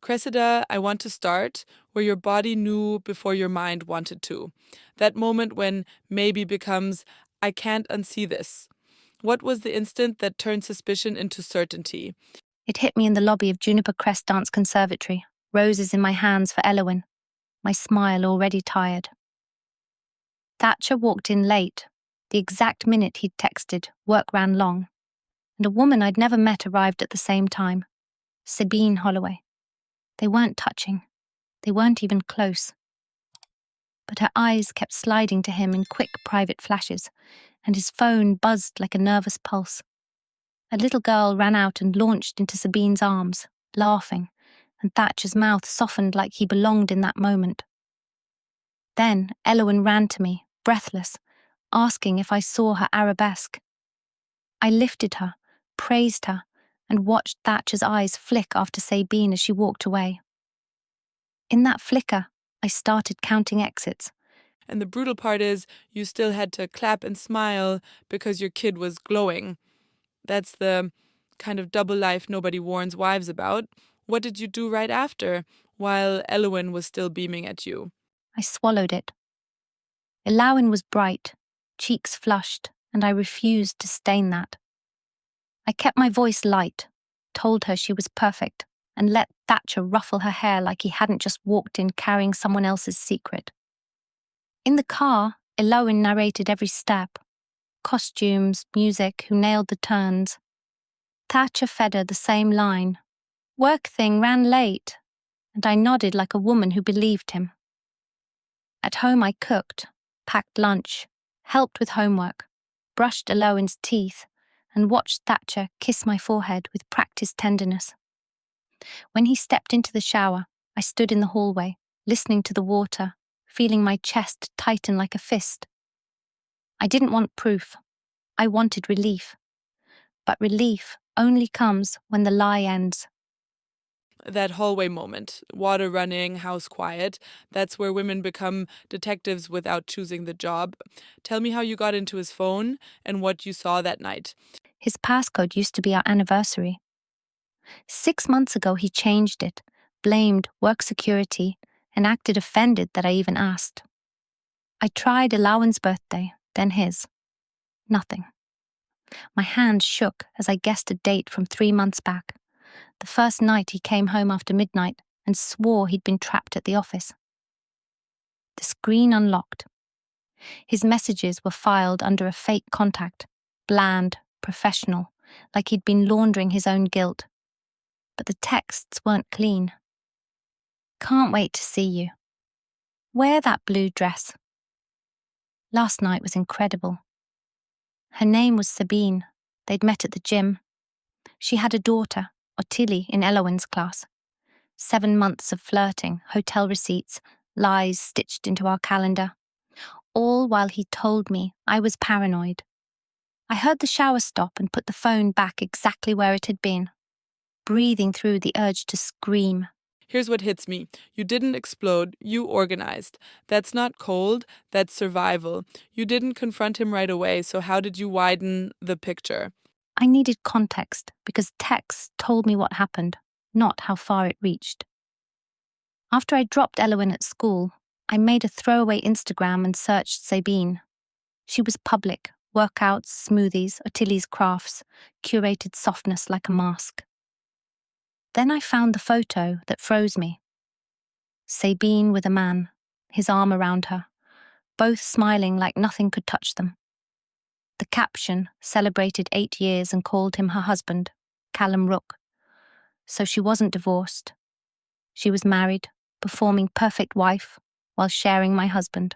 Cressida, I want to start where your body knew before your mind wanted to. That moment when maybe becomes, I can't unsee this. What was the instant that turned suspicion into certainty? It hit me in the lobby of Juniper Crest Dance Conservatory, roses in my hands for Elowin, my smile already tired. Thatcher walked in late, the exact minute he'd texted, work ran long, and a woman I'd never met arrived at the same time, Sabine Holloway. They weren't touching. They weren't even close. But her eyes kept sliding to him in quick private flashes, and his phone buzzed like a nervous pulse. A little girl ran out and launched into Sabine's arms, laughing, and Thatcher's mouth softened like he belonged in that moment. Then Elowin ran to me, breathless, asking if I saw her arabesque. I lifted her, praised her, and watched Thatcher's eyes flick after Sabine as she walked away. In that flicker, I started counting exits. And the brutal part is, you still had to clap and smile because your kid was glowing. That's the kind of double life nobody warns wives about. What did you do right after, while Elowin was still beaming at you? I swallowed it. Elowin was bright, cheeks flushed, and I refused to stain that. I kept my voice light, told her she was perfect, and let Thatcher ruffle her hair like he hadn't just walked in carrying someone else's secret. In the car, Elowin narrated every step. Costumes, music, who nailed the turns. Thatcher fed her the same line. Work thing ran late, and I nodded like a woman who believed him. At home I cooked, packed lunch, helped with homework, brushed Elowin's teeth, and watched Thatcher kiss my forehead with practiced tenderness. When he stepped into the shower, I stood in the hallway, listening to the water, feeling my chest tighten like a fist. I didn't want proof. I wanted relief. But relief only comes when the lie ends. That hallway moment, water running, house quiet, that's where women become detectives without choosing the job. Tell me how you got into his phone and what you saw that night. His passcode used to be our anniversary. 6 months ago he changed it, blamed work security, and acted offended that I even asked. I tried Elowin's birthday, then his. Nothing. My hand shook as I guessed a date from 3 months back. The first night he came home after midnight and swore he'd been trapped at the office. The screen unlocked. His messages were filed under a fake contact, bland, professional, like he'd been laundering his own guilt. But the texts weren't clean. Can't wait to see you. Wear that blue dress. Last night was incredible. Her name was Sabine. They'd met at the gym. She had a daughter, Ottilie, in Elowin's class. 7 months of flirting, hotel receipts, lies stitched into our calendar. All while he told me I was paranoid. I heard the shower stop and put the phone back exactly where it had been, breathing through the urge to scream. Here's what hits me. You didn't explode, you organized. That's not cold, that's survival. You didn't confront him right away, so how did you widen the picture? I needed context because texts told me what happened, not how far it reached. After I dropped Elowin at school, I made a throwaway Instagram and searched Sabine. She was public, workouts, smoothies, Ottilie's crafts, curated softness like a mask. Then I found the photo that froze me. Sabine with a man, his arm around her, both smiling like nothing could touch them. The caption celebrated 8 years and called him her husband, Callum Rook. So she wasn't divorced. She was married, performing perfect wife while sharing my husband.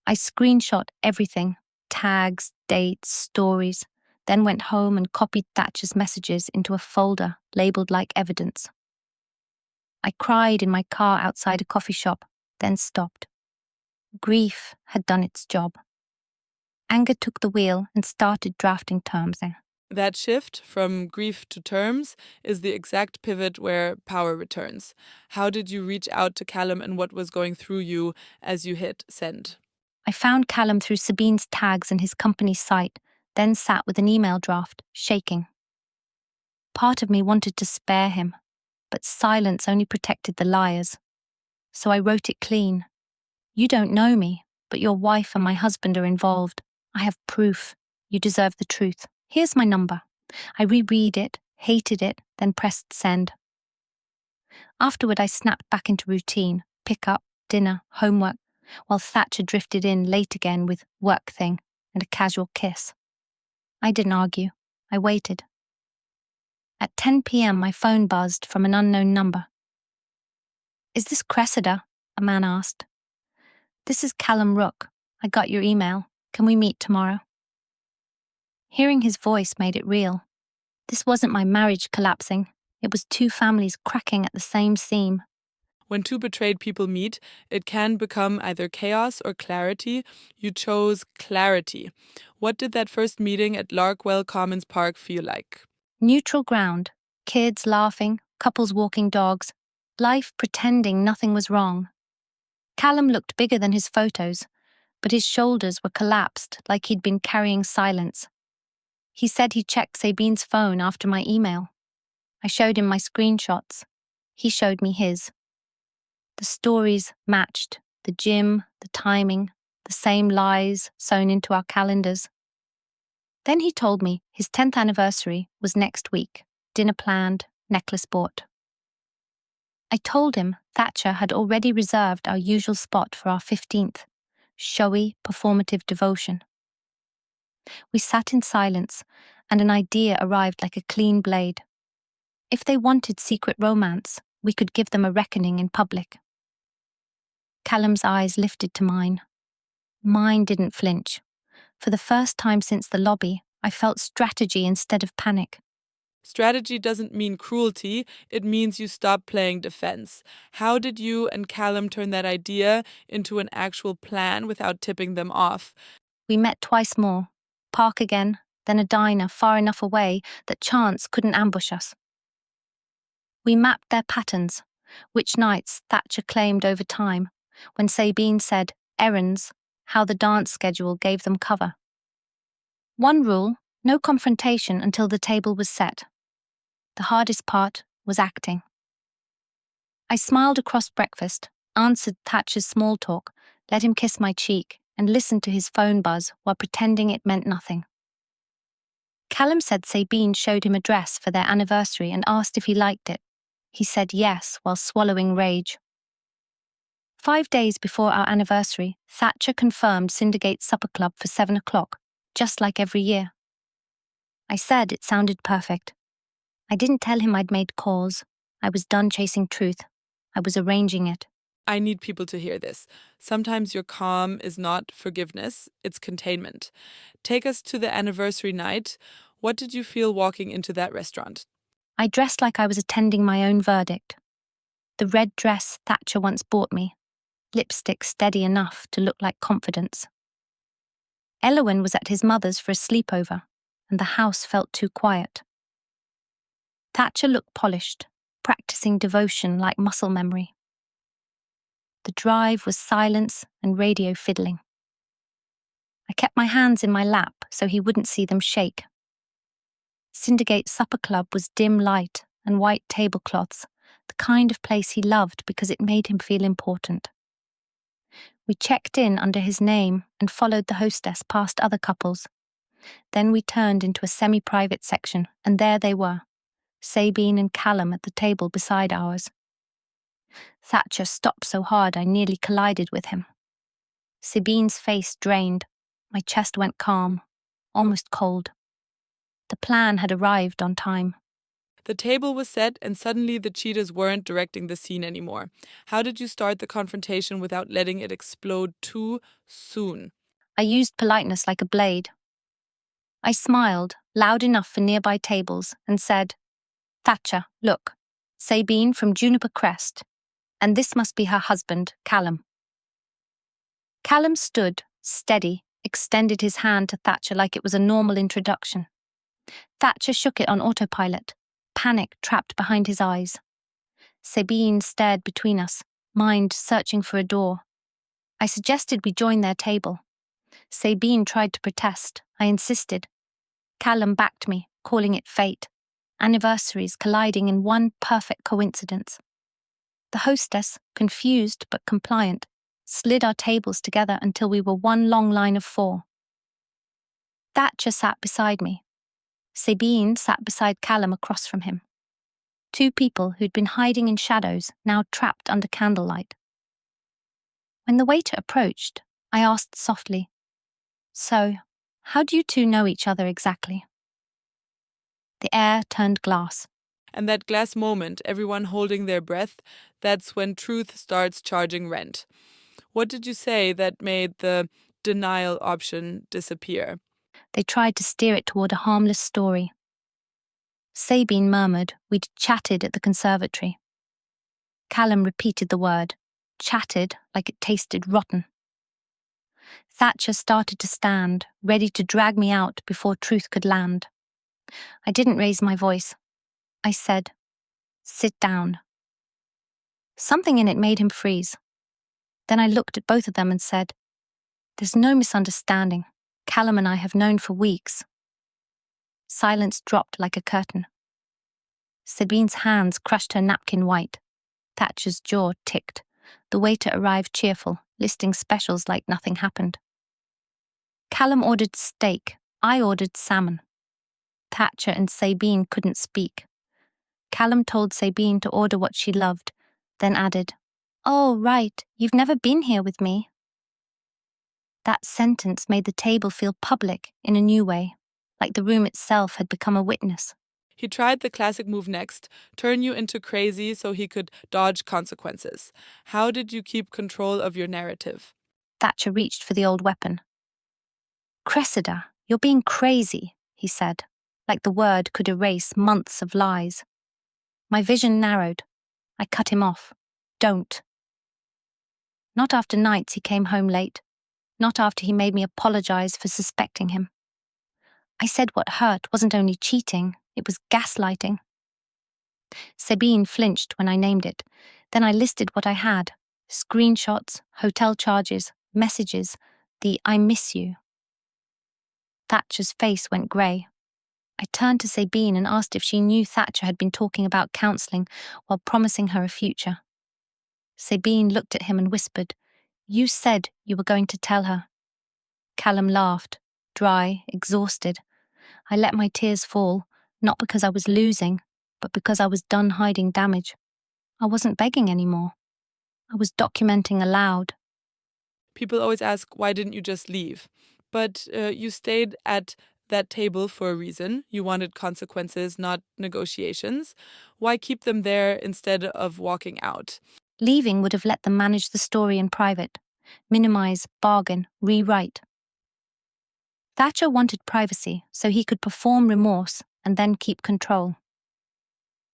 I screenshot everything, tags, dates, stories, then went home and copied Thatcher's messages into a folder labelled like evidence. I cried in my car outside a coffee shop, then stopped. Grief had done its job. Anger took the wheel and started drafting terms. That shift from grief to terms is the exact pivot where power returns. How did you reach out to Callum and what was going through you as you hit send? I found Callum through Sabine's tags and his company's site, then sat with an email draft, shaking. Part of me wanted to spare him, but silence only protected the liars. So I wrote it clean. You don't know me, but your wife and my husband are involved. I have proof. You deserve the truth. Here's my number. I reread it, hated it, then pressed send. Afterward, I snapped back into routine, pick up, dinner, homework, while Thatcher drifted in late again with work thing and a casual kiss. I didn't argue. I waited. At 10 p.m., my phone buzzed from an unknown number. Is this Cressida? A man asked. This is Callum Rook. I got your email. Can we meet tomorrow? Hearing his voice made it real. This wasn't my marriage collapsing. It was two families cracking at the same seam. When two betrayed people meet, it can become either chaos or clarity. You chose clarity. What did that first meeting at Larkwell Commons Park feel like? Neutral ground. Kids laughing, couples walking dogs, life pretending nothing was wrong. Callum looked bigger than his photos, but his shoulders were collapsed like he'd been carrying silence. He said he checked Sabine's phone after my email. I showed him my screenshots. He showed me his. The stories matched, the gym, the timing, the same lies sewn into our calendars. Then he told me his 10th anniversary was next week, dinner planned, necklace bought. I told him Thatcher had already reserved our usual spot for our 15th, showy, performative devotion. We sat in silence, and an idea arrived like a clean blade. If they wanted secret romance, we could give them a reckoning in public. Callum's eyes lifted to mine. Mine didn't flinch. For the first time since the lobby, I felt strategy instead of panic. Strategy doesn't mean cruelty, it means you stop playing defense. How did you and Callum turn that idea into an actual plan without tipping them off? We met twice more. Park again, then a diner far enough away that chance couldn't ambush us. We mapped their patterns, which nights Thatcher claimed over time, when Sabine said errands, how the dance schedule gave them cover. One rule, no confrontation until the table was set. The hardest part was acting. I smiled across breakfast, answered Thatcher's small talk, let him kiss my cheek, and listened to his phone buzz while pretending it meant nothing. Callum said Sabine showed him a dress for their anniversary and asked if he liked it. He said yes while swallowing rage. 5 days before our anniversary, Thatcher confirmed Syndicate's supper club for 7 o'clock, just like every year. I said it sounded perfect. I didn't tell him I'd made calls. I was done chasing truth. I was arranging it. I need people to hear this. Sometimes your calm is not forgiveness, it's containment. Take us to the anniversary night. What did you feel walking into that restaurant? I dressed like I was attending my own verdict. The red dress Thatcher once bought me, lipstick steady enough to look like confidence. Elowyn was at his mother's for a sleepover, and the house felt too quiet. Thatcher looked polished, practicing devotion like muscle memory. The drive was silence and radio fiddling. I kept my hands in my lap so he wouldn't see them shake. Syndicate's supper club was dim light and white tablecloths, the kind of place he loved because it made him feel important. We checked in under his name and followed the hostess past other couples. Then we turned into a semi-private section, and there they were, Sabine and Callum at the table beside ours. Thatcher stopped so hard I nearly collided with him. Sabine's face drained. My chest went calm, almost cold. The plan had arrived on time. The table was set, and suddenly the cheaters weren't directing the scene anymore. How did you start the confrontation without letting it explode too soon? I used politeness like a blade. I smiled, loud enough for nearby tables, and said, Thatcher, look, Sabine from Juniper Crest, and this must be her husband, Callum. Callum stood, steady, extended his hand to Thatcher like it was a normal introduction. Thatcher shook it on autopilot, panic trapped behind his eyes. Sabine stared between us, mind searching for a door. I suggested we join their table. Sabine tried to protest. I insisted. Callum backed me, calling it fate. anniversaries colliding in one perfect coincidence. The hostess, confused but compliant, slid our tables together until we were one long line of 4. Thatcher sat beside me. Sabine sat beside Callum across from him. 2 people who'd been hiding in shadows, now trapped under candlelight. When the waiter approached, I asked softly, "So, how do you 2 know each other exactly?" The air turned glass. And that glass moment, everyone holding their breath, that's when truth starts charging rent. What did you say that made the denial option disappear? They tried to steer it toward a harmless story. Sabine murmured we'd chatted at the conservatory. Callum repeated the word, chatted like it tasted rotten. Thatcher started to stand, ready to drag me out before truth could land. I didn't raise my voice. I said, "Sit down." Something in it made him freeze. Then I looked at both of them and said, "There's no misunderstanding. Callum and I have known for weeks." Silence dropped like a curtain. Sabine's hands crushed her napkin white. Thatcher's jaw ticked. The waiter arrived cheerful, listing specials like nothing happened. Callum ordered steak. I ordered salmon. Thatcher and Sabine couldn't speak. Callum told Sabine to order what she loved, then added, "Oh, right, you've never been here with me." That sentence made the table feel public in a new way, like the room itself had become a witness. He tried the classic move next, turn you into crazy so he could dodge consequences. How did you keep control of your narrative? Thatcher reached for the old weapon. "Cressida, you're being crazy," he said, like the word could erase months of lies. My vision narrowed. I cut him off. "Don't." Not after nights he came home late. Not after he made me apologize for suspecting him. I said what hurt wasn't only cheating, it was gaslighting. Sabine flinched when I named it. Then I listed what I had: screenshots, hotel charges, messages, the "I miss you." Thatcher's face went grey. I turned to Sabine and asked if she knew Thatcher had been talking about counselling while promising her a future. Sabine looked at him and whispered, "You said you were going to tell her." Callum laughed, dry, exhausted. I let my tears fall, not because I was losing, but because I was done hiding damage. I wasn't begging anymore. I was documenting aloud. People always ask, why didn't you just leave? But you stayed at that table for a reason. You wanted consequences, not negotiations. Why keep them there instead of walking out? Leaving would have let them manage the story in private, minimize, bargain, rewrite. Thatcher wanted privacy so he could perform remorse and then keep control.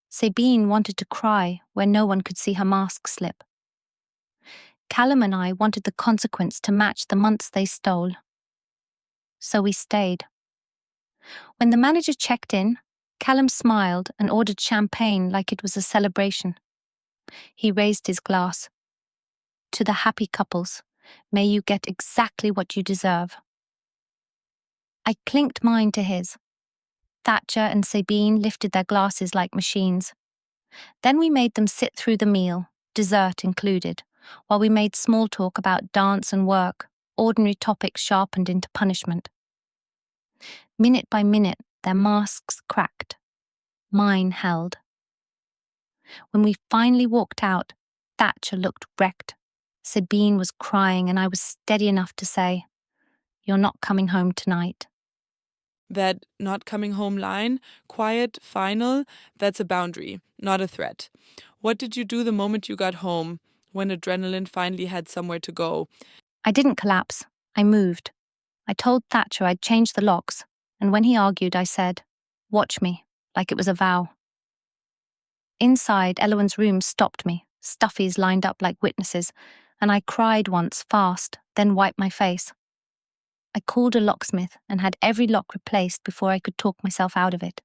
Sabine wanted to cry where no one could see her mask slip. Callum and I wanted the consequence to match the months they stole. So we stayed. When the manager checked in, Callum smiled and ordered champagne like it was a celebration. He raised his glass. "To the happy couples, may you get exactly what you deserve." I clinked mine to his. Thatcher and Sabine lifted their glasses like machines. Then we made them sit through the meal, dessert included, while we made small talk about dance and work, ordinary topics sharpened into punishment. Minute by minute, their masks cracked. Mine held. When we finally walked out, Thatcher looked wrecked. Sabine was crying and I was steady enough to say, "You're not coming home tonight." That not coming home line, quiet, final, that's a boundary, not a threat. What did you do the moment you got home, when adrenaline finally had somewhere to go? I didn't collapse. I moved. I told Thatcher I'd change the locks, and when he argued, I said, "Watch me," like it was a vow. Inside, Elowen's room stopped me, stuffies lined up like witnesses, and I cried once fast, then wiped my face. I called a locksmith and had every lock replaced before I could talk myself out of it.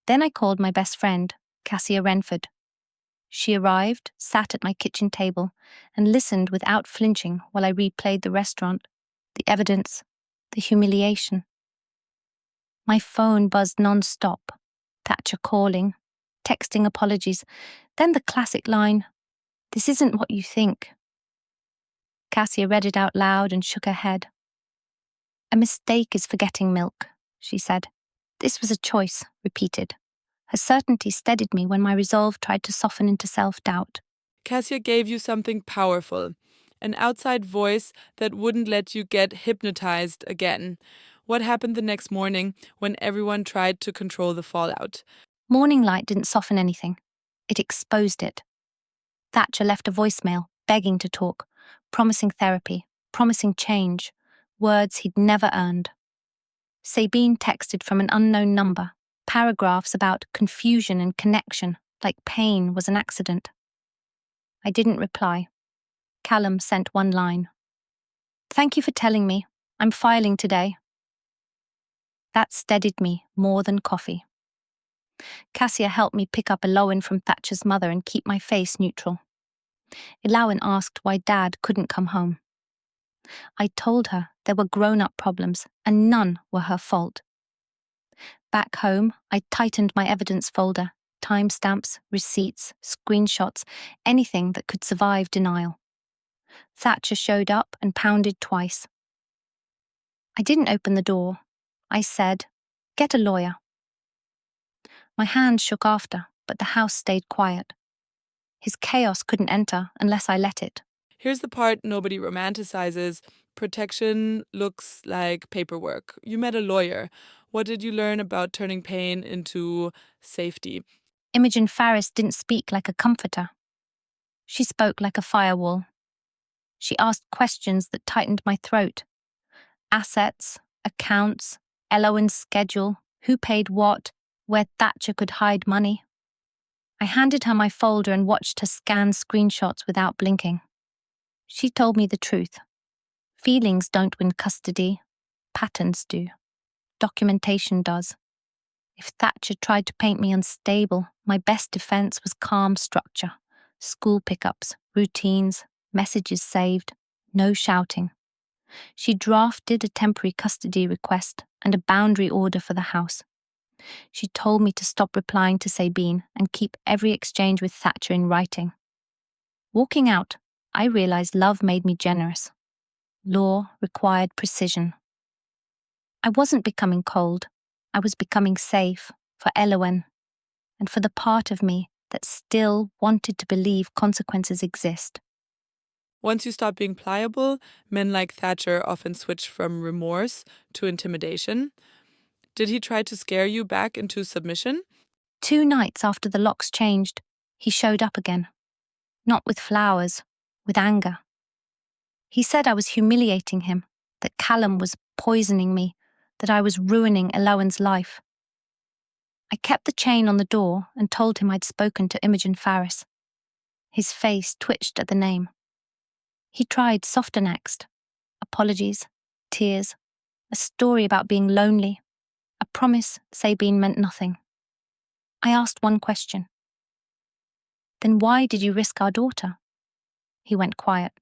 Then I called my best friend, Cassia Renford. She arrived, sat at my kitchen table, and listened without flinching while I replayed the restaurant, the evidence, the humiliation. My phone buzzed non-stop. Thatcher calling, texting apologies, then the classic line, "This isn't what you think." Cassia read it out loud and shook her head. "A mistake is forgetting milk," she said. "This was a choice," repeated. Her certainty steadied me when my resolve tried to soften into self-doubt. Cassia gave you something powerful, an outside voice that wouldn't let you get hypnotized again. What happened the next morning when everyone tried to control the fallout? Morning light didn't soften anything. It exposed it. Thatcher left a voicemail, begging to talk, promising therapy, promising change, words he'd never earned. Sabine texted from an unknown number, paragraphs about confusion and connection, like pain was an accident. I didn't reply. Callum sent one line. "Thank you for telling me. I'm filing today." That steadied me more than coffee. Cassia helped me pick up Elowen from Thatcher's mother and keep my face neutral. Elowen asked why Dad couldn't come home. I told her there were grown-up problems and none were her fault. Back home, I tightened my evidence folder, timestamps, receipts, screenshots, anything that could survive denial. Thatcher showed up and pounded twice. I didn't open the door. I said, "Get a lawyer." My hand shook after, but the house stayed quiet. His chaos couldn't enter unless I let it. Here's the part nobody romanticizes. Protection looks like paperwork. You met a lawyer. What did you learn about turning pain into safety? Imogen Farris didn't speak like a comforter. She spoke like a firewall. She asked questions that tightened my throat. Assets, accounts, Elowen's schedule, who paid what, where Thatcher could hide money. I handed her my folder and watched her scan screenshots without blinking. She told me the truth. Feelings don't win custody. Patterns do. Documentation does. If Thatcher tried to paint me unstable, my best defense was calm structure. School pickups, routines, messages saved, no shouting. She drafted a temporary custody request and a boundary order for the house. She told me to stop replying to Sabine and keep every exchange with Thatcher in writing. Walking out, I realized love made me generous. Law required precision. I wasn't becoming cold. I was becoming safe for Elowen and for the part of me that still wanted to believe consequences exist. Once you stop being pliable, men like Thatcher often switch from remorse to intimidation. Did he try to scare you back into submission? 2 nights after the locks changed, he showed up again. Not with flowers, with anger. He said I was humiliating him, that Callum was poisoning me, that I was ruining Elowen's life. I kept the chain on the door and told him I'd spoken to Imogen Farris. His face twitched at the name. He tried softer next. Apologies, tears, a story about being lonely, a promise Sabine meant nothing. I asked one question. "Then why did you risk our daughter?" He went quiet.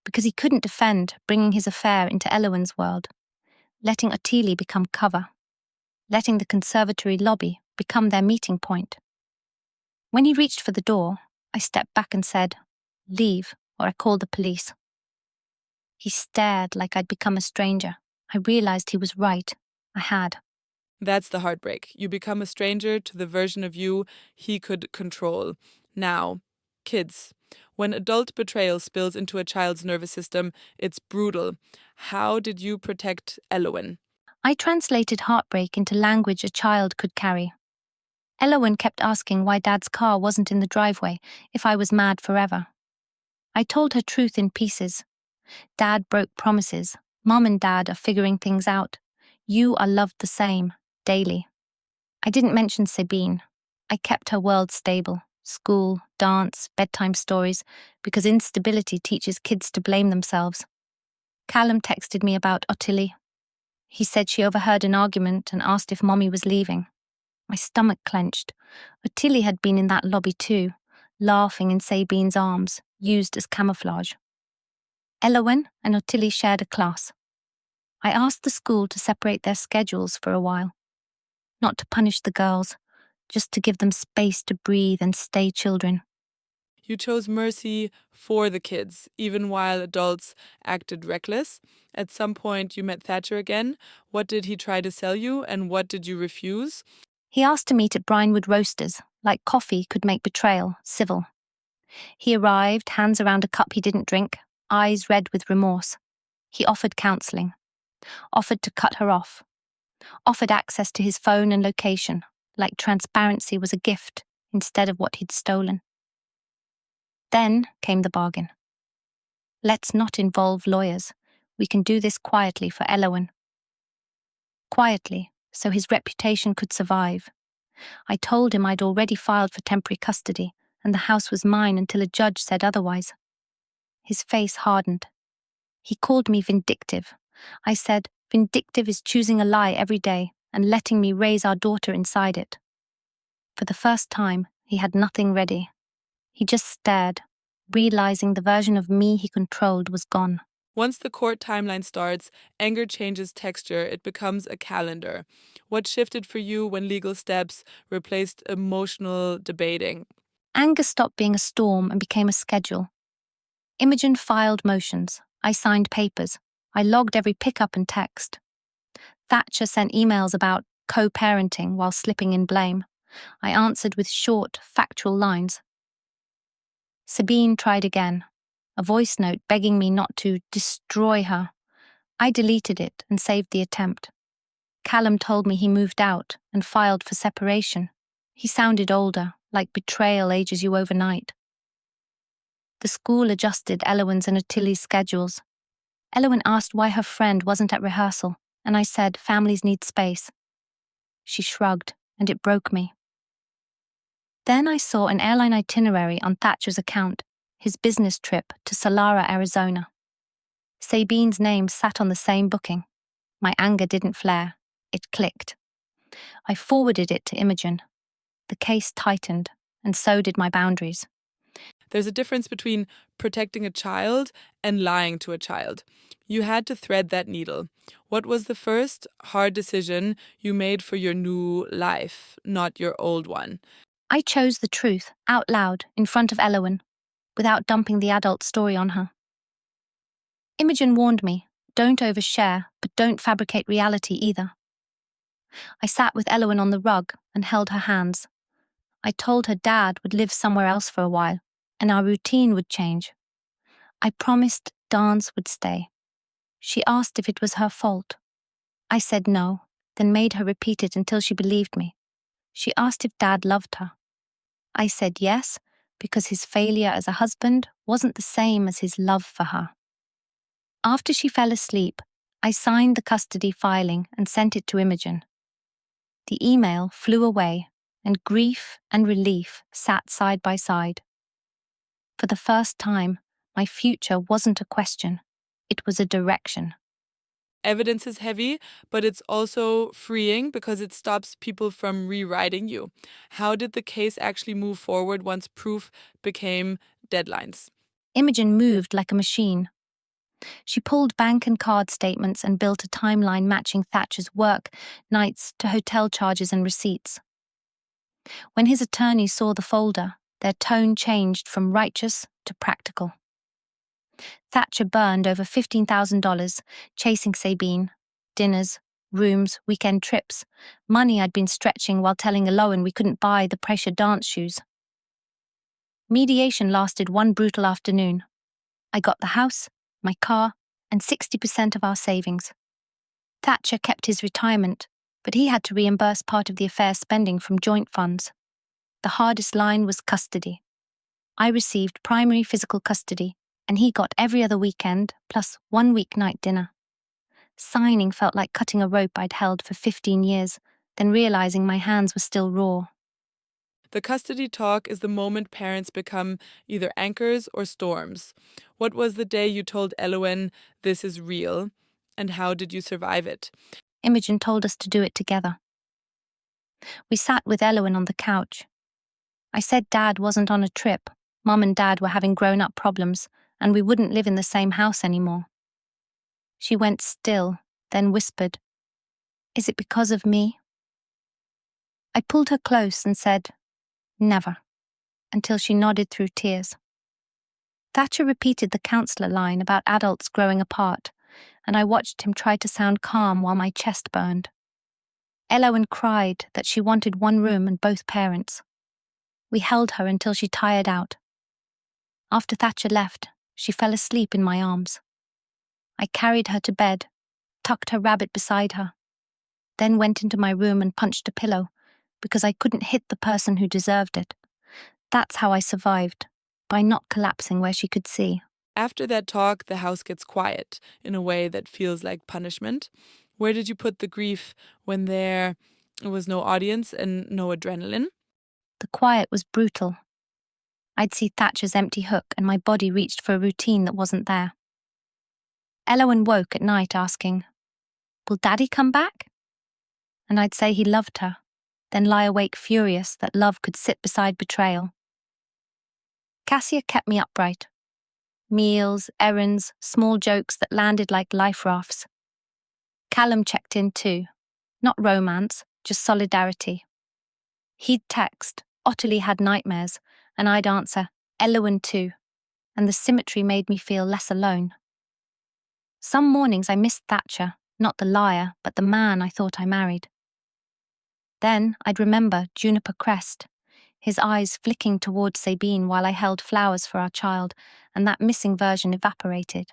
Because he couldn't defend bringing his affair into Elowen's world, letting Ottilie become cover, letting the conservatory lobby become their meeting point. When he reached for the door, I stepped back and said, "Leave, or I call the police." He stared like I'd become a stranger. I realized he was right. I had. That's the heartbreak. You become a stranger to the version of you he could control. Now, kids. When adult betrayal spills into a child's nervous system, it's brutal. How did you protect Elowen? I translated heartbreak into language a child could carry. Elowen kept asking why Dad's car wasn't in the driveway, if I was mad forever. I told her truth in pieces. Dad broke promises. Mom and Dad are figuring things out. You are loved the same, daily. I didn't mention Sabine. I kept her world stable. School, dance, bedtime stories, because instability teaches kids to blame themselves. Callum texted me about Ottilie. He said she overheard an argument and asked if Mommy was leaving. My stomach clenched. Ottilie had been in that lobby too, laughing in Sabine's arms, used as camouflage. Elowen and Ottilie shared a class. I asked the school to separate their schedules for a while. not to punish the girls, just to give them space to breathe and stay children. You chose mercy for the kids, even while adults acted reckless. At some point, you met Thatcher again. What did he try to sell you, and what did you refuse? He asked to meet at Brinewood Roasters, like coffee could make betrayal civil. He arrived, hands around a cup he didn't drink, eyes red with remorse. He offered counselling, offered to cut her off, offered access to his phone and location, like transparency was a gift instead of what he'd stolen. Then came the bargain. Let's not involve lawyers. We can do this quietly for Elowen. Quietly, so his reputation could survive. I told him I'd already filed for temporary custody, and the house was mine until a judge said otherwise. His face hardened. He called me vindictive. I said, vindictive is choosing a lie every day and letting me raise our daughter inside it. For the first time, he had nothing ready. He just stared, realizing the version of me he controlled was gone. Once the court timeline starts, anger changes texture, it becomes a calendar. What shifted for you when legal steps replaced emotional debating? Anger stopped being a storm and became a schedule. Imogen filed motions. I signed papers. I logged every pickup and text. Thatcher sent emails about co-parenting while slipping in blame. I answered with short, factual lines. Sabine tried again, a voice note begging me not to destroy her. I deleted it and saved the attempt. Callum told me he moved out and filed for separation. He sounded older, like betrayal ages you overnight. The school adjusted Elowen's and Attili's schedules. Elowen asked why her friend wasn't at rehearsal, and I said families need space. She shrugged, and it broke me. Then I saw an airline itinerary on Thatcher's account, his business trip to Solara, Arizona. Sabine's name sat on the same booking. My anger didn't flare. It clicked. I forwarded it to Imogen. The case tightened, and so did my boundaries. There's a difference between protecting a child and lying to a child. You had to thread that needle. What was the first hard decision you made for your new life, not your old one? I chose the truth, out loud, in front of Elowen, without dumping the adult story on her. Imogen warned me, don't overshare, but don't fabricate reality either. I sat with Elowen on the rug and held her hands. I told her Dad would live somewhere else for a while, and our routine would change. I promised dance would stay. She asked if it was her fault. I said no, then made her repeat it until she believed me. She asked if Dad loved her. I said yes, because his failure as a husband wasn't the same as his love for her. After she fell asleep, I signed the custody filing and sent it to Imogen. The email flew away, and grief and relief sat side by side. For the first time, my future wasn't a question, it was a direction. Evidence is heavy, but it's also freeing because it stops people from rewriting you. How did the case actually move forward once proof became deadlines? Imogen moved like a machine. She pulled bank and card statements and built a timeline matching Thatcher's work nights to hotel charges and receipts. When his attorney saw the folder, their tone changed from righteous to practical. Thatcher burned over $15,000 chasing Sabine, dinners, rooms, weekend trips, money I'd been stretching while telling Elowen we couldn't buy the pressure dance shoes. Mediation lasted one brutal afternoon. I got the house, my car, and 60% of our savings. Thatcher kept his retirement, but he had to reimburse part of the affair's spending from joint funds. The hardest line was custody. I received primary physical custody, and he got every other weekend, plus 1 weeknight dinner. Signing felt like cutting a rope I'd held for 15 years, then realizing my hands were still raw. The custody talk is the moment parents become either anchors or storms. What was the day you told Elowen this is real, and how did you survive it? Imogen told us to do it together. We sat with Elowen on the couch. I said Dad wasn't on a trip. Mum and Dad were having grown-up problems, and we wouldn't live in the same house anymore. She went still, then whispered, "Is it because of me?" I pulled her close and said, "Never," until she nodded through tears. Thatcher repeated the counsellor line about adults growing apart, and I watched him try to sound calm while my chest burned. Elowen cried that she wanted one room and both parents. We held her until she tired out. After Thatcher left, she fell asleep in my arms. I carried her to bed, tucked her rabbit beside her, then went into my room and punched a pillow because I couldn't hit the person who deserved it. That's how I survived, by not collapsing where she could see. After that talk, the house gets quiet in a way that feels like punishment. Where did you put the grief when there was no audience and no adrenaline? The quiet was brutal. I'd see Thatcher's empty hook and my body reached for a routine that wasn't there. Elowen woke at night asking, "Will Daddy come back?" And I'd say he loved her, then lie awake furious that love could sit beside betrayal. Cassia kept me upright. Meals, errands, small jokes that landed like life rafts. Callum checked in too. Not romance, just solidarity. He'd text, Ottilie had nightmares, and I'd answer, Elowen too, and the symmetry made me feel less alone. Some mornings I missed Thatcher, not the liar, but the man I thought I married. Then I'd remember Juniper Crest, his eyes flicking towards Sabine while I held flowers for our child, and that missing version evaporated.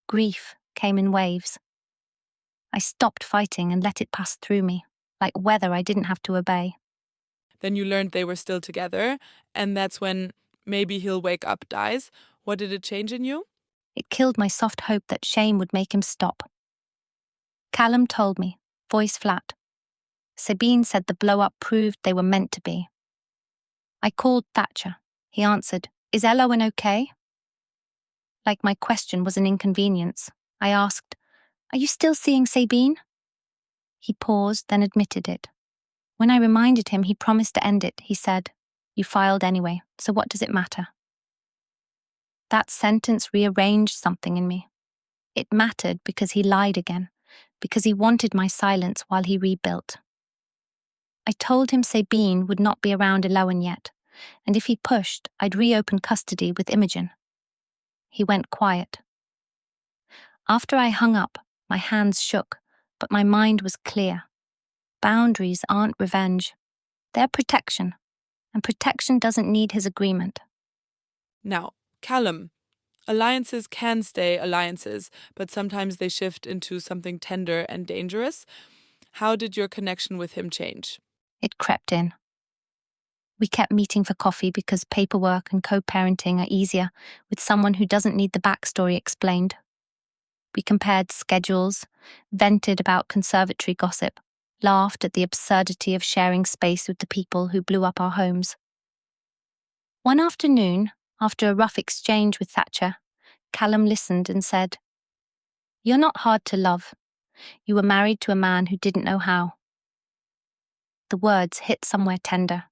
Grief came in waves. I stopped fighting and let it pass through me, like weather I didn't have to obey. Then you learned they were still together, and that's when maybe he'll wake up dies. What did it change in you? It killed my soft hope that shame would make him stop. Callum told me, voice flat. Sabine said the blow-up proved they were meant to be. I called Thatcher. He answered, "Is Elowen okay?" Like my question was an inconvenience, I asked, "Are you still seeing Sabine?" He paused, then admitted it. When I reminded him he promised to end it, he said, "You filed anyway, so what does it matter?" That sentence rearranged something in me. It mattered because he lied again, because he wanted my silence while he rebuilt. I told him Sabine would not be around Elowen yet, and if he pushed, I'd reopen custody with Imogen. He went quiet. After I hung up, my hands shook, but my mind was clear. Boundaries aren't revenge. They're protection, and protection doesn't need his agreement. Now, Callum, alliances can stay alliances, but sometimes they shift into something tender and dangerous. How did your connection with him change? It crept in. We kept meeting for coffee because paperwork and co-parenting are easier with someone who doesn't need the backstory explained. We compared schedules, vented about conservatory gossip, laughed at the absurdity of sharing space with the people who blew up our homes. One afternoon, after a rough exchange with Thatcher, Callum listened and said, "You're not hard to love. You were married to a man who didn't know how." The words hit somewhere tender.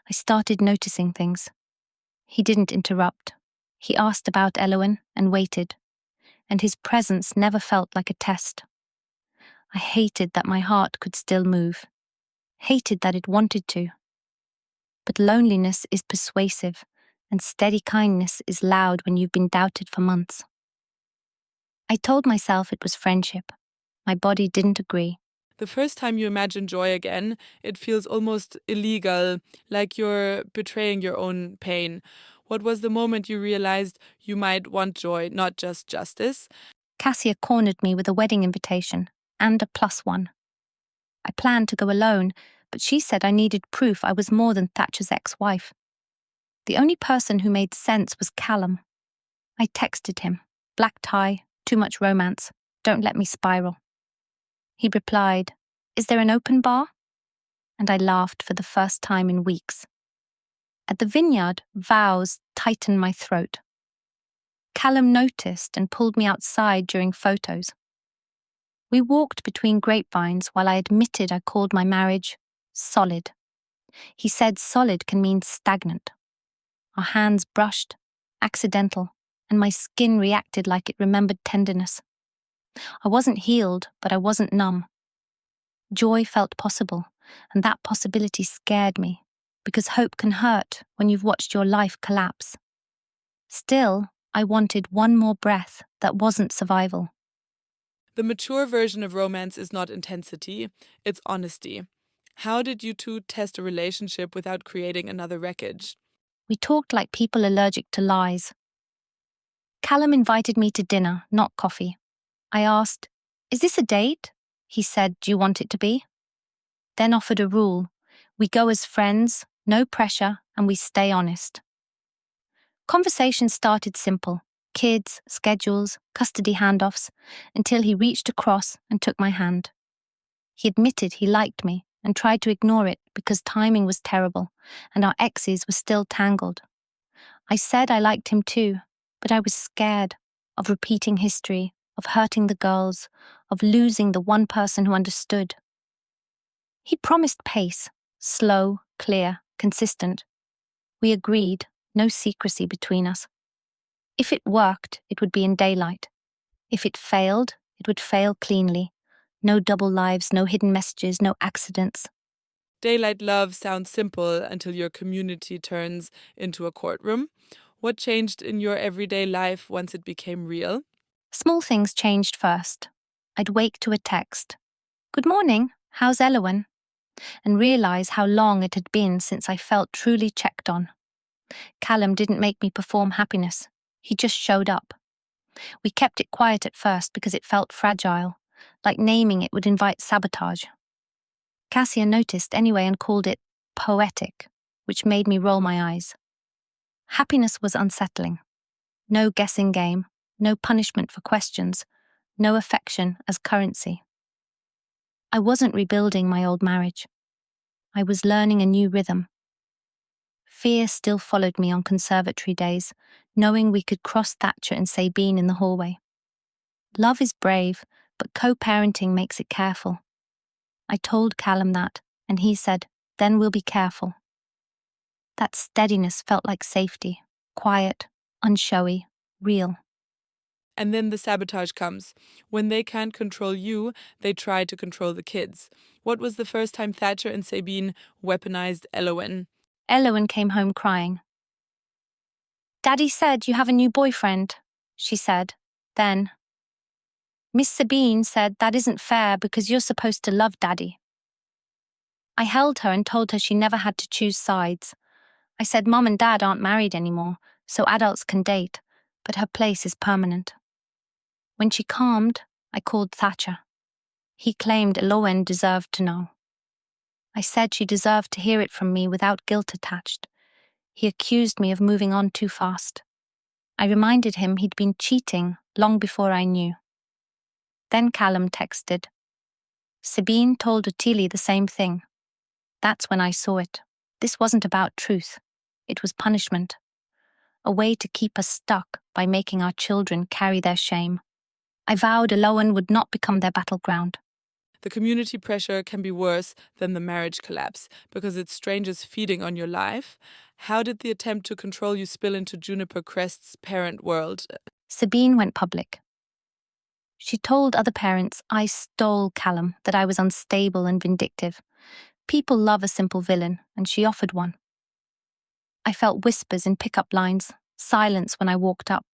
I started noticing things. He didn't interrupt. He asked about Elowen and waited, and his presence never felt like a test. I hated that my heart could still move, hated that it wanted to. But loneliness is persuasive, and steady kindness is loud when you've been doubted for months. I told myself it was friendship. My body didn't agree. The first time you imagine joy again, it feels almost illegal, like you're betraying your own pain. What was the moment you realized you might want joy, not just justice? Cassia cornered me with a wedding invitation and a +1. I planned to go alone, but she said I needed proof I was more than Thatcher's ex-wife. The only person who made sense was Callum. I texted him, black tie, too much romance, don't let me spiral. He replied, "Is there an open bar?" And I laughed for the first time in weeks. At the vineyard, vows tightened my throat. Callum noticed and pulled me outside during photos. We walked between grapevines while I admitted I called my marriage solid. He said solid can mean stagnant. Our hands brushed, accidental, and my skin reacted like it remembered tenderness. I wasn't healed, but I wasn't numb. Joy felt possible, and that possibility scared me, because hope can hurt when you've watched your life collapse. Still, I wanted one more breath that wasn't survival. The mature version of romance is not intensity, it's honesty. How did you two test a relationship without creating another wreckage? We talked like people allergic to lies. Callum invited me to dinner, not coffee. I asked, "Is this a date?" He said, "Do you want it to be?" Then offered a rule. We go as friends, no pressure, and we stay honest. Conversation started simple: kids, schedules, custody handoffs, until he reached across and took my hand. He admitted he liked me and tried to ignore it because timing was terrible and our exes were still tangled. I said I liked him too, but I was scared of repeating history, of hurting the girls, of losing the one person who understood. He promised pace, slow, clear, consistent. We agreed, no secrecy between us. If it worked, it would be in daylight. If it failed, it would fail cleanly. No double lives, no hidden messages, no accidents. Daylight love sounds simple until your community turns into a courtroom. What changed in your everyday life once it became real? Small things changed first. I'd wake to a text. "Good morning, how's Elowen?" And realize how long it had been since I felt truly checked on. Callum didn't make me perform happiness. He just showed up. We kept it quiet at first because it felt fragile, like naming it would invite sabotage. Cassia noticed anyway and called it poetic, which made me roll my eyes. Happiness was unsettling. No guessing game, no punishment for questions, no affection as currency. I wasn't rebuilding my old marriage. I was learning a new rhythm. Fear still followed me on conservatory days, knowing we could cross Thatcher and Sabine in the hallway. Love is brave, but co-parenting makes it careful. I told Callum that, and he said, "Then we'll be careful." That steadiness felt like safety, quiet, unshowy, real. And then the sabotage comes. When they can't control you, they try to control the kids. What was the first time Thatcher and Sabine weaponized Elowen? Elowen came home crying. "Daddy said you have a new boyfriend," she said. Then, "Miss Sabine said that isn't fair because you're supposed to love Daddy." I held her and told her she never had to choose sides. I said Mom and Dad aren't married anymore, so adults can date, but her place is permanent. When she calmed, I called Thatcher. He claimed Elowen deserved to know. I said she deserved to hear it from me without guilt attached. He accused me of moving on too fast. I reminded him he'd been cheating long before I knew. Then Callum texted. Sabine told Ottilie the same thing. That's when I saw it. This wasn't about truth. It was punishment. A way to keep us stuck by making our children carry their shame. I vowed Elowen would not become their battleground. The community pressure can be worse than the marriage collapse because it's strangers feeding on your life. How did the attempt to control you spill into Juniper Crest's parent world? Sabine went public. She told other parents I stole Callum, that I was unstable and vindictive. People love a simple villain, and she offered one. I felt whispers in pickup lines, silence when I walked up.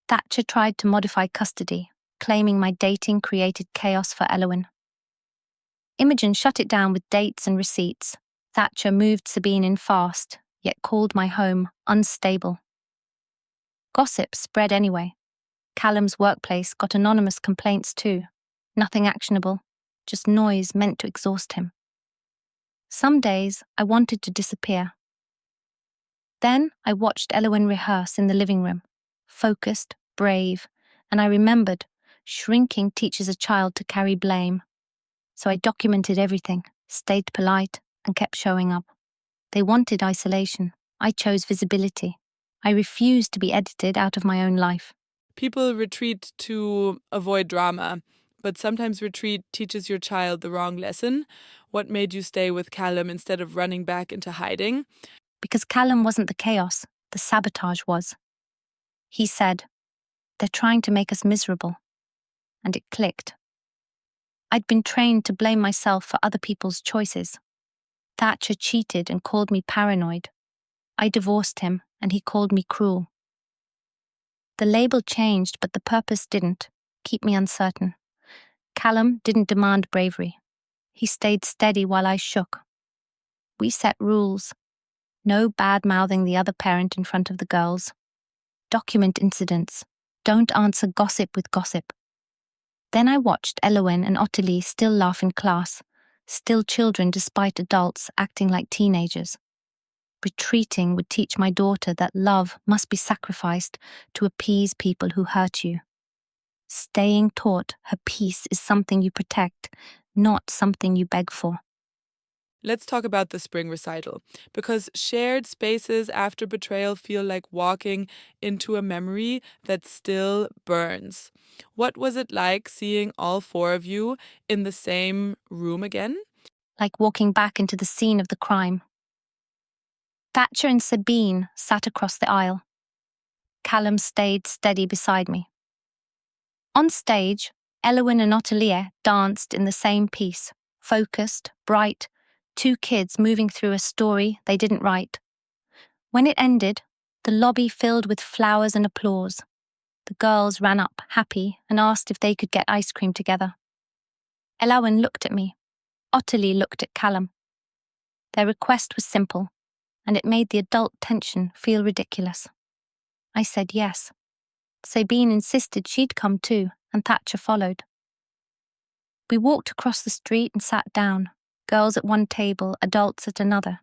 Thatcher tried to modify custody, claiming my dating created chaos for Elowen. Imogen shut it down with dates and receipts. Thatcher moved Sabine in fast, yet called my home unstable. Gossip spread anyway. Callum's workplace got anonymous complaints too. Nothing actionable, just noise meant to exhaust him. Some days I wanted to disappear. Then I watched Elowen rehearse in the living room, focused, brave, and I remembered shrinking teaches a child to carry blame. So I documented everything, stayed polite, and kept showing up. They wanted isolation. I chose visibility. I refused to be edited out of my own life. People retreat to avoid drama, but sometimes retreat teaches your child the wrong lesson. What made you stay with Callum instead of running back into hiding? Because Callum wasn't the chaos, the sabotage was. He said, "They're trying to make us miserable." And it clicked. I'd been trained to blame myself for other people's choices. Thatcher cheated and called me paranoid. I divorced him and he called me cruel. The label changed, but the purpose didn't. Keep me uncertain. Callum didn't demand bravery. He stayed steady while I shook. We set rules. No bad-mouthing the other parent in front of the girls. Document incidents. Don't answer gossip with gossip. Then I watched Elowen and Ottilie still laugh in class, still children despite adults acting like teenagers. Retreating would teach my daughter that love must be sacrificed to appease people who hurt you. Staying taught her peace is something you protect, not something you beg for. Let's talk about the spring recital, because shared spaces after betrayal feel like walking into a memory that still burns. What was it like seeing all four of you in the same room again? Like walking back into the scene of the crime. Thatcher and Sabine sat across the aisle. Callum stayed steady beside me. On stage, Elowen and Ottilie danced in the same piece, focused, bright, two kids moving through a story they didn't write. When it ended, the lobby filled with flowers and applause. The girls ran up, happy, and asked if they could get ice cream together. Elowen looked at me. Ottilie looked at Callum. Their request was simple, and it made the adult tension feel ridiculous. I said yes. Sabine insisted she'd come too, and Thatcher followed. We walked across the street and sat down, girls at one table, adults at another.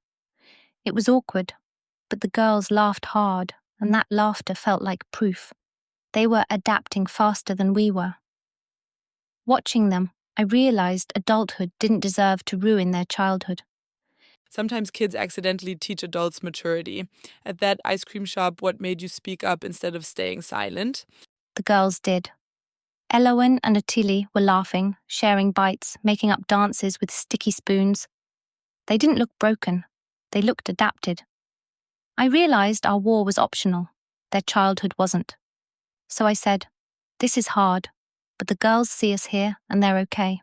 It was awkward, but the girls laughed hard, and that laughter felt like proof. They were adapting faster than we were. Watching them, I realized adulthood didn't deserve to ruin their childhood. Sometimes kids accidentally teach adults maturity. At that ice cream shop, what made you speak up instead of staying silent? The girls did. Elowen and Ottilie were laughing, sharing bites, making up dances with sticky spoons. They didn't look broken. They looked adapted. I realized our war was optional. Their childhood wasn't. So I said, "This is hard, but the girls see us here and they're okay.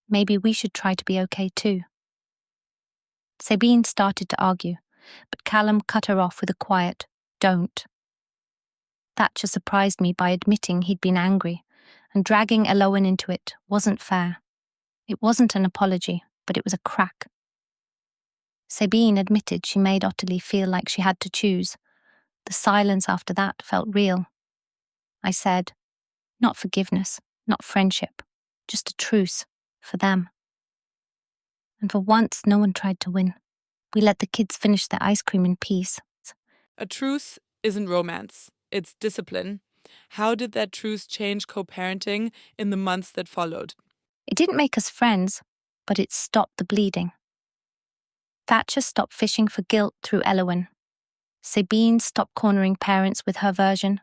Maybe we should try to be okay too." Sabine started to argue, but Callum cut her off with a quiet, "Don't." Thatcher surprised me by admitting he'd been angry, and dragging Elowen into it wasn't fair. It wasn't an apology, but it was a crack. Sabine admitted she made Ottilie feel like she had to choose. The silence after that felt real. I said, "Not forgiveness, not friendship, just a truce, for them." And for once, no one tried to win. We let the kids finish their ice cream in peace. A truce isn't romance, it's discipline. How did that truce change co-parenting in the months that followed? It didn't make us friends, but it stopped the bleeding. Thatcher stopped fishing for guilt through Elowen. Sabine stopped cornering parents with her version.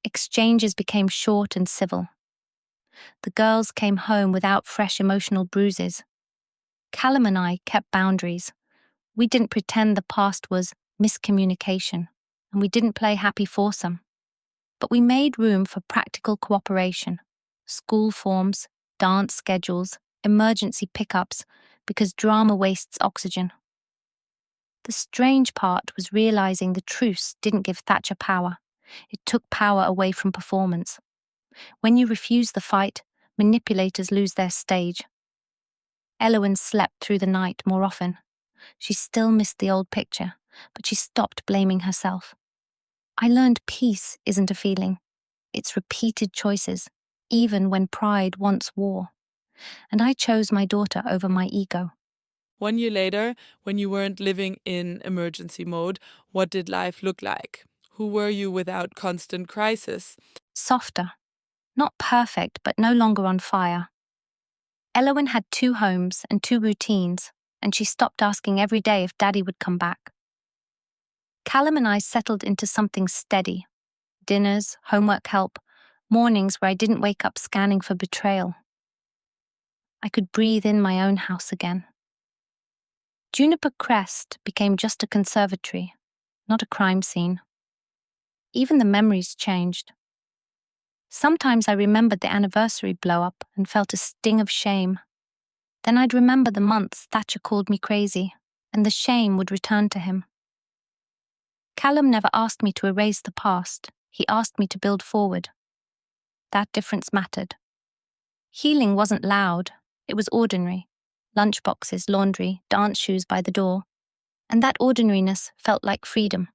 Exchanges became short and civil. The girls came home without fresh emotional bruises. Callum and I kept boundaries. We didn't pretend the past was miscommunication, and we didn't play happy foursome. But we made room for practical cooperation, school forms, dance schedules, emergency pickups, because drama wastes oxygen. The strange part was realizing the truce didn't give Thatcher power. It took power away from performance. When you refuse the fight, manipulators lose their stage. Elowen slept through the night more often. She still missed the old picture, but she stopped blaming herself. I learned peace isn't a feeling. It's repeated choices, even when pride wants war. And I chose my daughter over my ego. 1 year later, when you weren't living in emergency mode, what did life look like? Who were you without constant crisis? Softer. Not perfect, but no longer on fire. Elowen had 2 homes and 2 routines, and she stopped asking every day if Daddy would come back. Callum and I settled into something steady. Dinners, homework help, mornings where I didn't wake up scanning for betrayal. I could breathe in my own house again. Juniper Crest became just a conservatory, not a crime scene. Even the memories changed. Sometimes I remembered the anniversary blow-up and felt a sting of shame. Then I'd remember the months Thatcher called me crazy, and the shame would return to him. Callum never asked me to erase the past. He asked me to build forward. That difference mattered. Healing wasn't loud. It was ordinary. Lunchboxes, laundry, dance shoes by the door. And that ordinariness felt like freedom.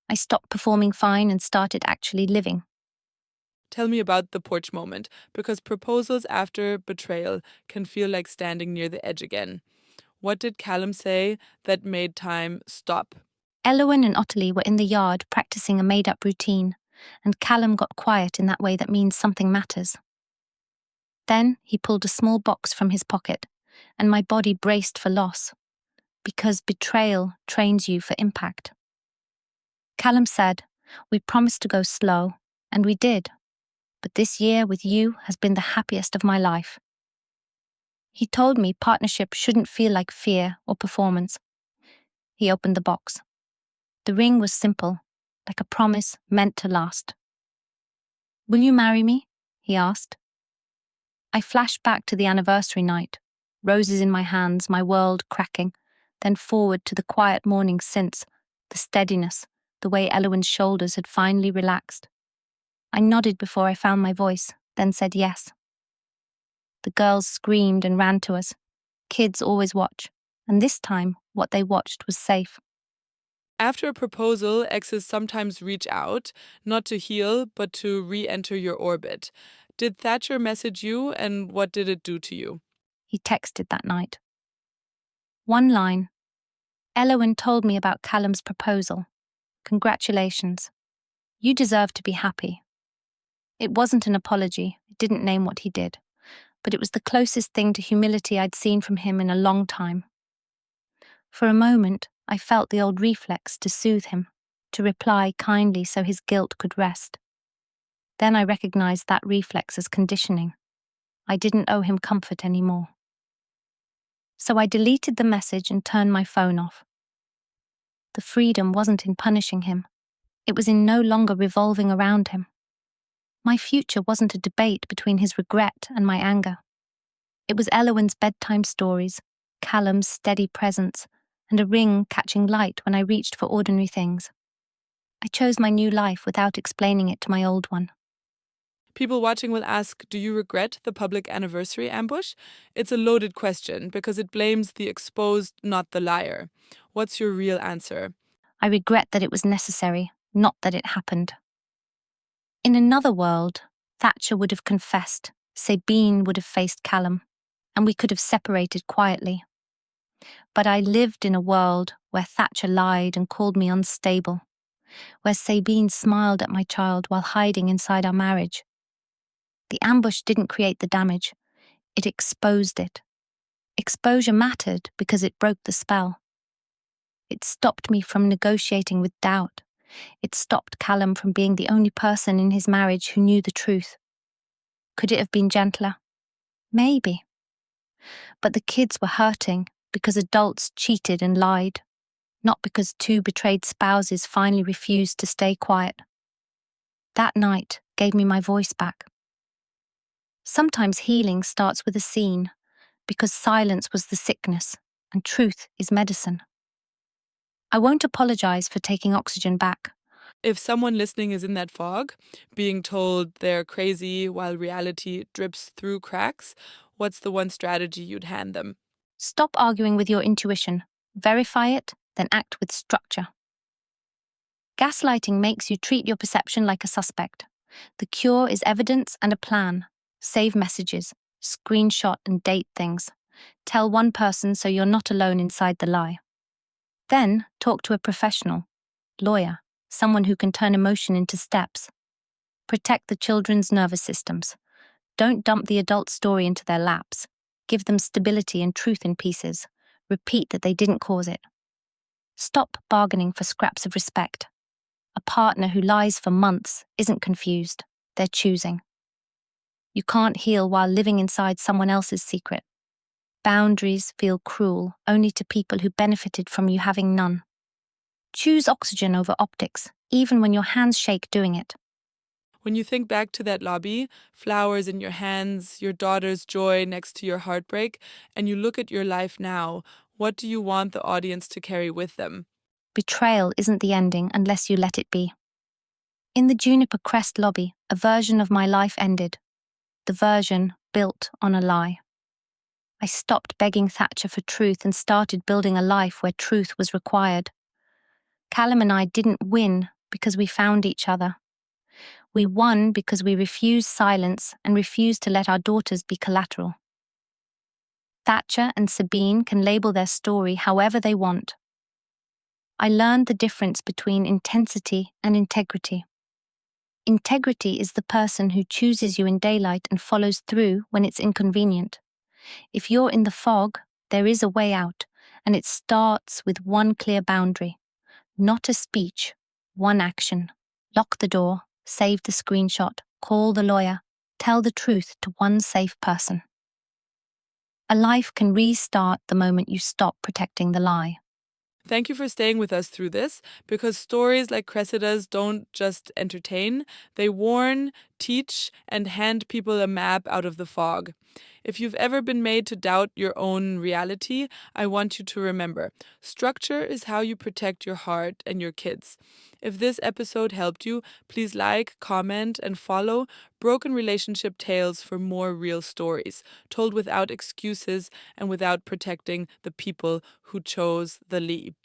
I stopped performing fine and started actually living. Tell me about the porch moment, because proposals after betrayal can feel like standing near the edge again. What did Callum say that made time stop? Elowen and Ottilie were in the yard practicing a made-up routine, and Callum got quiet in that way that means something matters. Then he pulled a small box from his pocket, and my body braced for loss, because betrayal trains you for impact. Callum said, "We promised to go slow, and we did. But this year with you has been the happiest of my life." He told me partnership shouldn't feel like fear or performance. He opened the box. The ring was simple, like a promise meant to last. "Will you marry me?" he asked. I flashed back to the anniversary night, roses in my hands, my world cracking, then forward to the quiet mornings since, the steadiness, the way Elowen's shoulders had finally relaxed. I nodded before I found my voice, then said yes. The girls screamed and ran to us. Kids always watch, and this time what they watched was safe. After a proposal, exes sometimes reach out, not to heal, but to re enter your orbit. Did Thatcher message you, and what did it do to you? He texted that night. One line. "Elowen told me about Callum's proposal. Congratulations. You deserve to be happy." It wasn't an apology, it didn't name what he did, but it was the closest thing to humility I'd seen from him in a long time. For a moment, I felt the old reflex to soothe him, to reply kindly so his guilt could rest. Then I recognized that reflex as conditioning. I didn't owe him comfort anymore. So I deleted the message and turned my phone off. The freedom wasn't in punishing him. It was in no longer revolving around him. My future wasn't a debate between his regret and my anger. It was Elowen's bedtime stories, Callum's steady presence, and a ring catching light when I reached for ordinary things. I chose my new life without explaining it to my old one. People watching will ask, do you regret the public anniversary ambush? It's a loaded question because it blames the exposed, not the liar. What's your real answer? I regret that it was necessary, not that it happened. In another world, Thatcher would have confessed, Sabine would have faced Callum, and we could have separated quietly. But I lived in a world where Thatcher lied and called me unstable, where Sabine smiled at my child while hiding inside our marriage. The ambush didn't create the damage, it exposed it. Exposure mattered because it broke the spell. It stopped me from negotiating with doubt. It stopped Callum from being the only person in his marriage who knew the truth. Could it have been gentler? Maybe. But the kids were hurting because adults cheated and lied, not because two betrayed spouses finally refused to stay quiet. That night gave me my voice back. Sometimes healing starts with a scene, because silence was the sickness, and truth is medicine. I won't apologize for taking oxygen back. If someone listening is in that fog, being told they're crazy while reality drips through cracks, what's the one strategy you'd hand them? Stop arguing with your intuition. Verify it, then act with structure. Gaslighting makes you treat your perception like a suspect. The cure is evidence and a plan. Save messages, screenshot and date things. Tell one person so you're not alone inside the lie. Then talk to a professional, lawyer, someone who can turn emotion into steps. Protect the children's nervous systems. Don't dump the adult story into their laps. Give them stability and truth in pieces. Repeat that they didn't cause it. Stop bargaining for scraps of respect. A partner who lies for months isn't confused. They're choosing. You can't heal while living inside someone else's secret. Boundaries feel cruel only to people who benefited from you having none. Choose oxygen over optics, even when your hands shake doing it. When you think back to that lobby, flowers in your hands, your daughter's joy next to your heartbreak, and you look at your life now, what do you want the audience to carry with them? Betrayal isn't the ending unless you let it be. In the Juniper Crest lobby, a version of my life ended. The version built on a lie. I stopped begging Thatcher for truth and started building a life where truth was required. Callum and I didn't win because we found each other. We won because we refused silence and refused to let our daughters be collateral. Thatcher and Sabine can label their story however they want. I learned the difference between intensity and integrity. Integrity is the person who chooses you in daylight and follows through when it's inconvenient. If you're in the fog, there is a way out, and it starts with one clear boundary. Not a speech, one action. Lock the door, save the screenshot, call the lawyer, tell the truth to one safe person. A life can restart the moment you stop protecting the lie. Thank you for staying with us through this, because stories like Cressida's don't just entertain, they warn, teach, and hand people a map out of the fog. If you've ever been made to doubt your own reality, I want you to remember, structure is how you protect your heart and your kids. If this episode helped you, please like, comment, and follow Broken Relationship Tales for more real stories, told without excuses and without protecting the people who chose the Lee.